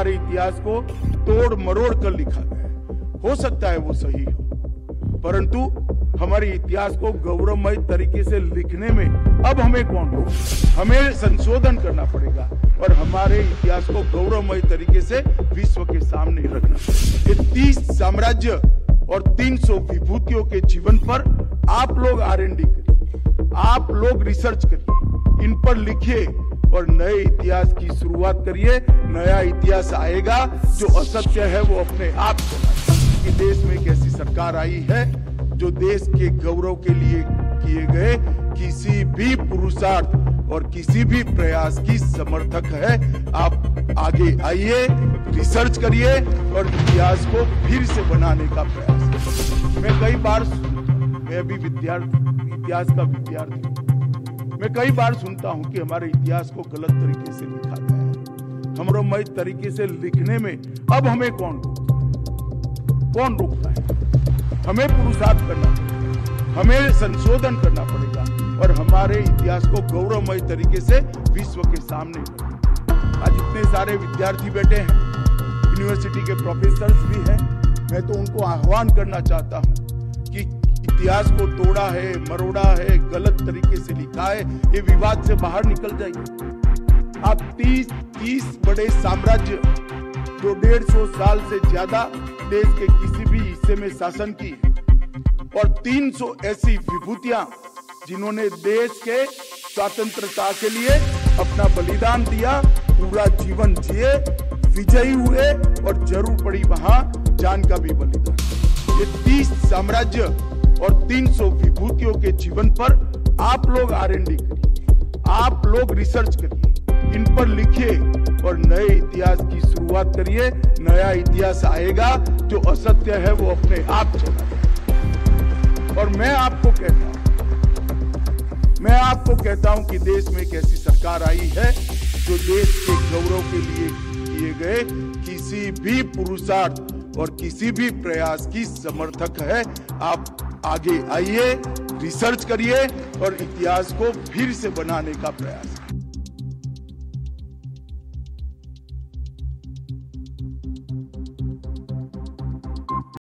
हमारे इतिहास को तोड़ मरोड़ कर लिखा गया है। हो सकता है वो सही हो, परंतु हमारे इतिहास को गौरवमय तरीके से लिखने में अब हमें कौन रोक? हमें संशोधन करना पड़ेगा और हमारे इतिहास को गौरवमय तरीके से विश्व के सामने रखना। ये 30 साम्राज्य और 300 विभूतियों के जीवन पर आप लोग R&D करिए, आप लोग रिसर्च करिए, इन पर लिखिए और नए इतिहास की शुरुआत करिए। नया इतिहास आएगा, जो असत्य है वो अपने आप चला। कि देश में एक ऐसी सरकार आई है जो देश के गौरव के लिए किए गए किसी भी पुरुषार्थ और किसी भी प्रयास की समर्थक है। आप आगे आइए, रिसर्च करिए और इतिहास को फिर से बनाने का प्रयास करिए। मैं अभी इतिहास का विद्यार्थी, मैं कई बार सुनता हूं कि हमारे इतिहास को गलत तरीके से लिखा गया है। गौरवमय तरीके से लिखने में अब हमें कौन रोकता है? हमें पुरुषार्थ करना पड़ेगा, हमें संशोधन करना पड़ेगा और हमारे इतिहास को गौरवमय तरीके से विश्व के सामने। आज इतने सारे विद्यार्थी बैठे हैं, यूनिवर्सिटी के प्रोफेसर्स भी हैं। मैं तो उनको आह्वान करना चाहता हूं कि इतिहास को तोड़ा है, मरोड़ा है, गलत तरीके से लिखा है, ये विवाद से बाहर निकल जाइए। आप 30 बड़े साम्राज्य जो 150 साल से ज्यादा देश के किसी भी हिस्से में शासन की और 300 ऐसी विभूतियां जिन्होंने देश के स्वतंत्रता के लिए अपना बलिदान दिया, पूरा जीवन जिए, विजयी हुए और जरूर पड़ी वहां जान का भी बलिदान। ये 30 साम्राज्य और 300 विभूतियों के जीवन पर आप लोग R&D करिए, आप लोग रिसर्च करिए, इन पर लिखिए और नए इतिहास की शुरुआत करिए। नया इतिहास आएगा, जो असत्य है वो अपने आप चला जाएगा। और मैं आपको कहता हूं कि देश में एक ऐसी सरकार आई है जो देश के गौरव के लिए किए गए किसी भी पुरुषार्थ और किसी भी प्रयास की समर्थक है। आप आगे आइए, रिसर्च करिए और इतिहास को फिर से बनाने का प्रयास